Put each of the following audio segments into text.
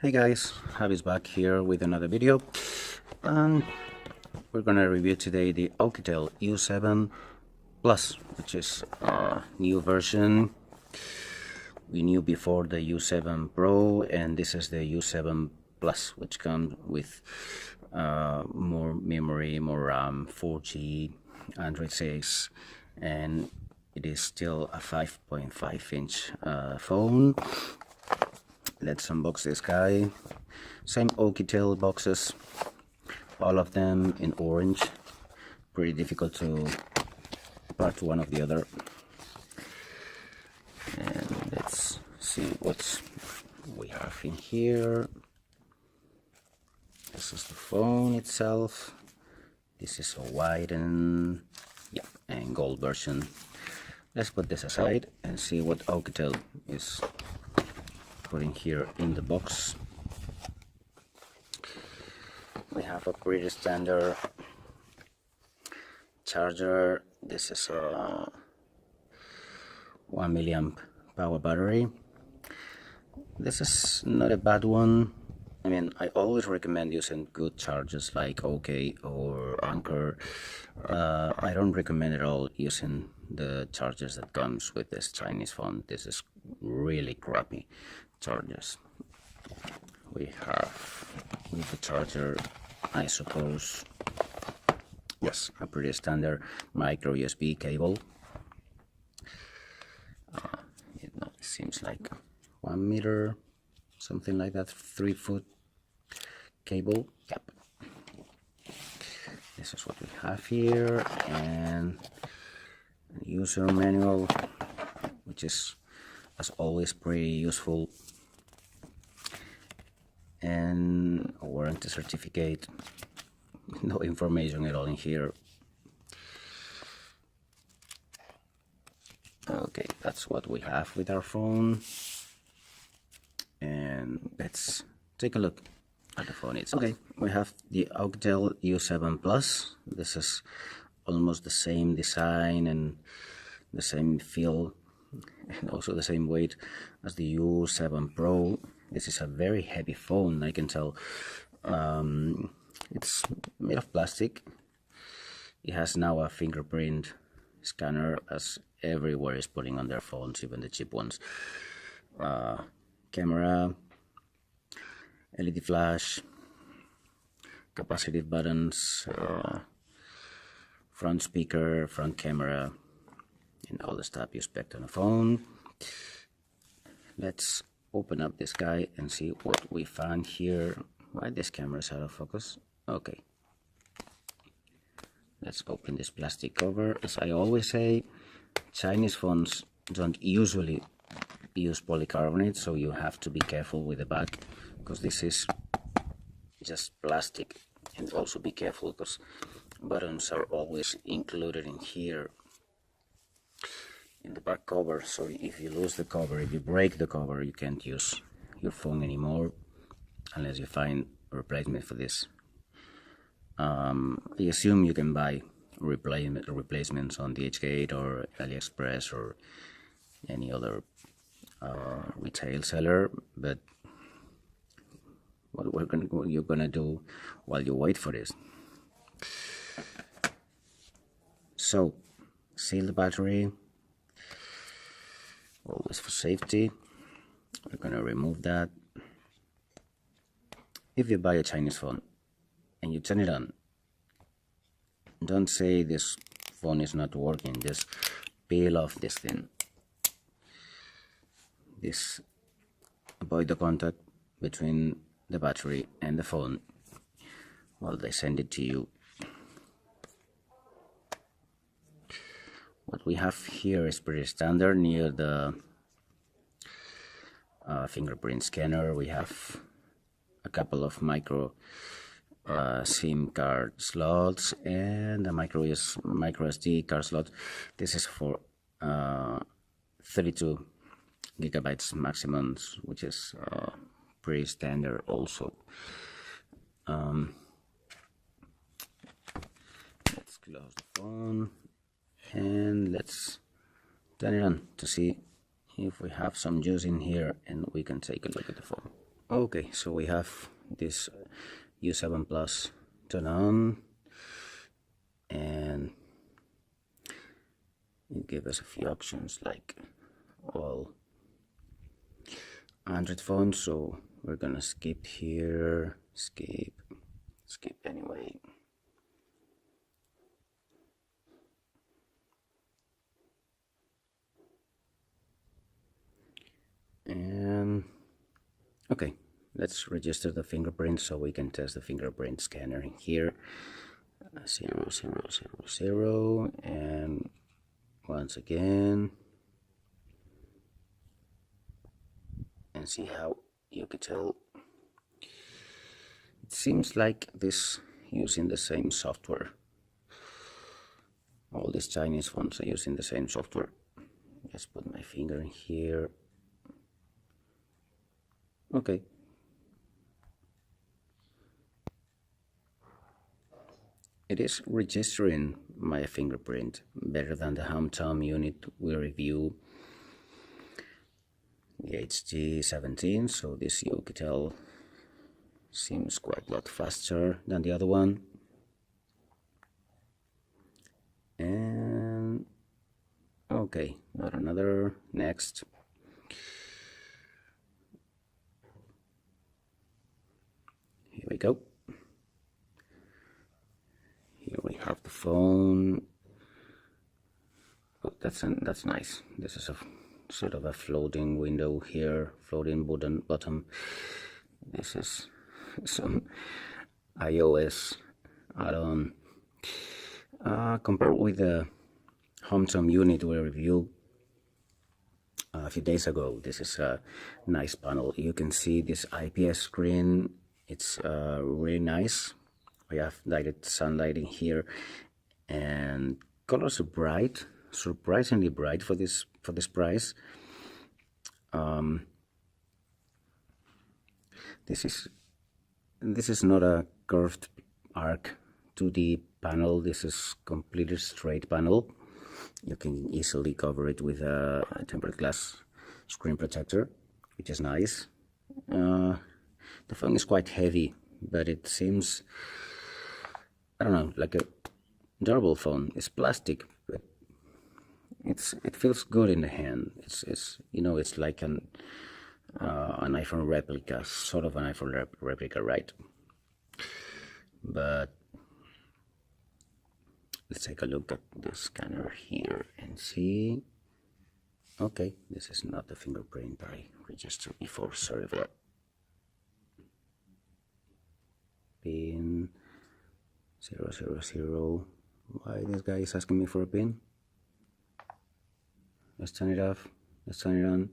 Hey guys, Javi's back here with another video, and we're gonna review today the Oukitel U7 Plus, which is a new version. We knew before the U7 Pro, and this is the U7 Plus, which comes with more memory, more RAM, 4G, Android 6, and it is still a 5.5-inch phone. Let's unbox this guy. Same Oukitel boxes, all of them in orange. Pretty difficult to part one of the other. And let's see what we have in here. This is the phone itself. This is a white and gold version. Let's put this aside and see what Oukitel is putting here in the box. We have a pretty standard charger. This is a 1 milliamp power battery. This is not a bad one. I mean, I always recommend using good chargers like OK or Anchor. I don't recommend at all using the chargers that comes with this Chinese phone. This is really crappy chargers. We have with the charger, I suppose, yes, a pretty standard micro USB cable. It seems like 1 meter, something like that, 3-foot cable. Yep. This is what we have here, and a user manual, which is, as always, pretty useful, and a warranty certificate. No information at all in here. Okay, that's what we have with our phone, and let's take a look at the phone itself. Okay, we have the Oukitel U7 Plus. This is almost the same design and the same feel, and also the same weight as the U7 Pro. This is a very heavy phone, I can tell. It's made of plastic. It has now a fingerprint scanner, as everywhere is putting on their phones, even the cheap ones. Camera, LED flash, capacitive buttons, front speaker, front camera, and all the stuff you expect on a phone. Let's open up this guy and see what we found here. Why this camera is out of focus? Okay. Let's open this plastic cover. As I always say, Chinese phones don't usually use polycarbonate, so you have to be careful with the back, because this is just plastic. And also be careful because buttons are always included in here in the back cover. So if you lose the cover, if you break the cover, you can't use your phone anymore unless you find a replacement for this. I assume you can buy replacements on DHgate or AliExpress or any other retail seller, but what you're gonna do while you wait for this? So, seal the battery, always for safety. We're gonna remove that. If you buy a Chinese phone and you turn it on, don't say this phone is not working. Just peel off this thing. This avoid the contact between the battery and the phone while they send it to you. What we have here is pretty standard. Near the fingerprint scanner, we have a couple of micro SIM card slots and a micro SD card slot. This is for 32 gigabytes maximum, which is pretty standard also. Let's close the phone and let's turn it on to see if we have some juice in here, and we can take a look at the phone. Okay, so we have this U7 Plus turned on, and it gives us a few options like all Android phones, so we're gonna skip here, skip anyway. And okay, let's register the fingerprint so we can test the fingerprint scanner in here. 0000, and once again, and see how Oukitel. It seems like this using the same software. All these Chinese phones are using the same software. Just put my finger in here. Okay. It is registering my fingerprint better than the home thumb unit we review, the HG17, so this Oukitel seems quite a lot faster than the other one. And okay, not another, next. Here we go. Here we have the phone. Oh, that's nice. This is a sort of a floating window here, floating button. This is some iOS add-on. Compared with the home thumb unit we reviewed a few days ago, this is a nice panel. You can see this IPS screen. It's really nice. We have direct sunlight in here, and colors are bright, surprisingly bright for this price. This is not a curved arc 2D panel. This is completely straight panel. You can easily cover it with a tempered glass screen protector, which is nice. The phone is quite heavy, but it seems, I don't know, like a durable phone. It's plastic, but it feels good in the hand. It's you know, it's like an iPhone replica, sort of an iPhone replica, right? But let's take a look at the scanner here and see. Okay, this is not the fingerprint I registered before. Sorry for that. Pin 000. Why this guy is asking me for a pin? Let's turn it off. Let's turn it on.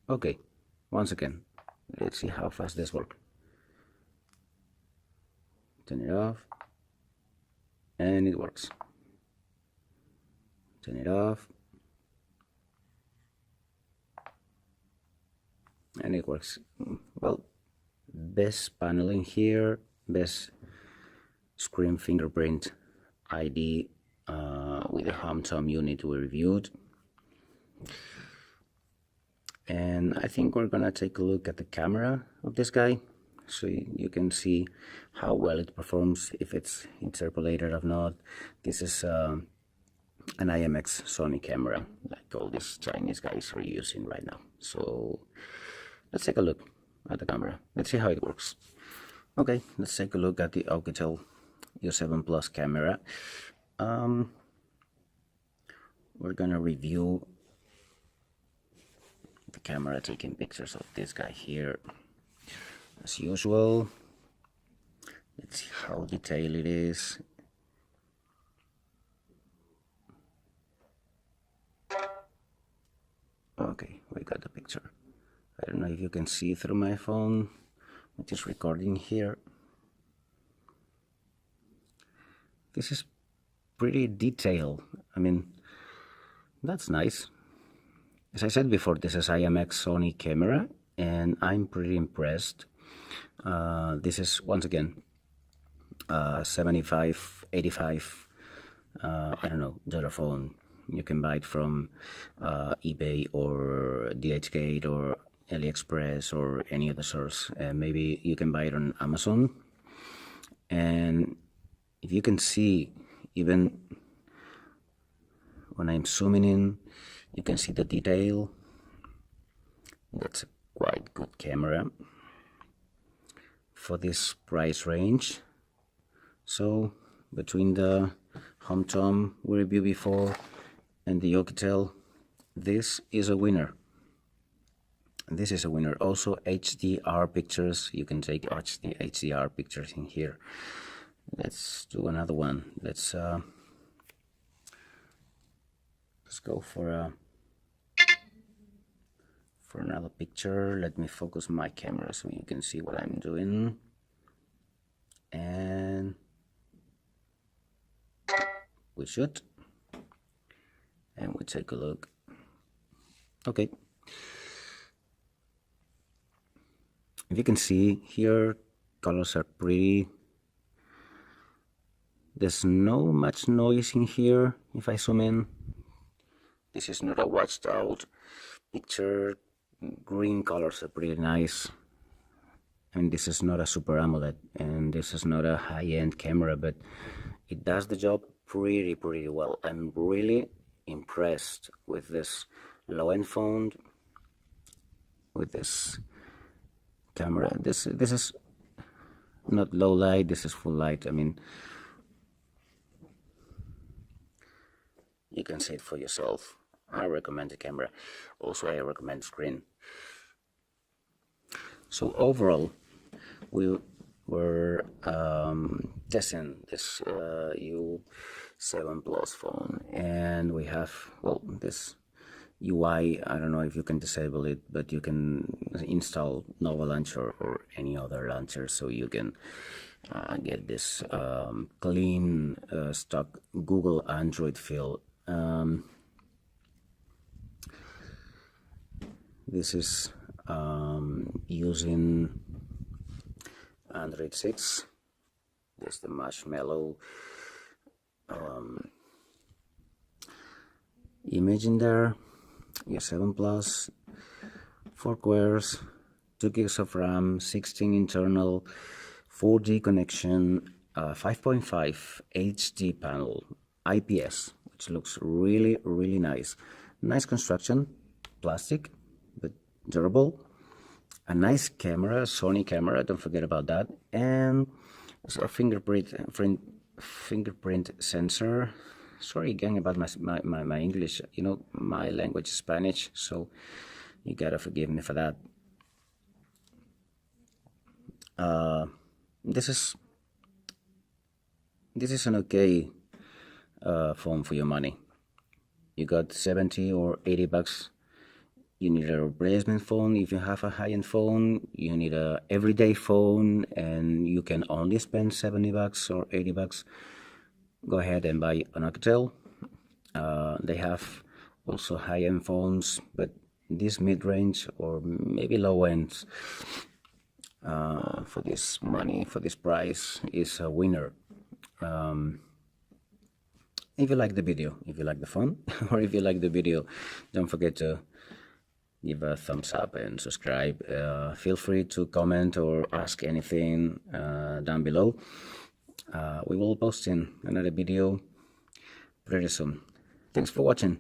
Okay, once again, let's see how fast this works. Turn it off, and it works. Turn it off, and it works. Well, best panel in here, best screen fingerprint ID with the home thumb unit we reviewed. And I think we're gonna take a look at the camera of this guy, so you can see how well it performs, if it's interpolated or not. This is an IMX Sony camera, like all these Chinese guys are using right now. So let's take a look at the camera. Let's see how it works. Okay, let's take a look at the Oukitel U7 Plus camera. We're gonna review the camera taking pictures of this guy here as usual. Let's see how detailed it is. Okay, we got the picture. I don't know if you can see through my phone, which is recording here. This is pretty detailed. I mean, that's nice. As I said before, this is IMX Sony camera, and I'm pretty impressed. This is, once again, 75, 85, I don't know, dollar phone. You can buy it from eBay or DHgate or AliExpress or any other source. Maybe you can buy it on Amazon. And if you can see, even when I'm zooming in, you can see the detail. That's a quite good camera for this price range. So between the Home Tom we reviewed before and the Oukitel, this is a winner. This is a winner. Also HDR pictures. You can take HDR pictures in here. Let's do another one. Let's go for another picture. Let me focus my camera so you can see what I'm doing. And we shoot. And we take a look. Okay. If you can see here, colors are pretty. There's no much noise in here. If I zoom in, this is not a washed out picture. Green colors are pretty nice. And this is not a Super AMOLED, and this is not a high-end camera, but it does the job pretty well. I'm really impressed with this low-end phone, with this camera. This is not low light, this is full light. I mean, you can see it for yourself. I recommend the camera. Also, I recommend screen. So overall, we were testing this U7 Plus phone, and we have, well, this UI. I don't know if you can disable it, but you can install Nova Launcher or any other launcher, so you can get this clean stock Google Android feel. This is using Android 6. There's the marshmallow image in there. U7 Plus, 4 cores, 2 gigs of RAM, 16 internal, 4G connection, 5.5 HD panel, IPS, which looks really nice. Nice construction, plastic, but durable. A nice camera, Sony camera, don't forget about that. And it's a fingerprint sensor. Sorry again about my English. You know, my language is Spanish, so you gotta forgive me for that. This is an okay phone for your money. You got 70 or 80 bucks. You need a replacement phone. If you have a high-end phone, you need a everyday phone, and you can only spend 70 bucks or 80 bucks. Go ahead and buy an Oukitel. They have also high-end phones, but this mid-range or maybe low-end for this money, for this price, is a winner. If you like the video, if you like the phone, or if you like the video, don't forget to give a thumbs up and subscribe. Feel free to comment or ask anything down below. We will post in another video pretty soon. Thanks for watching.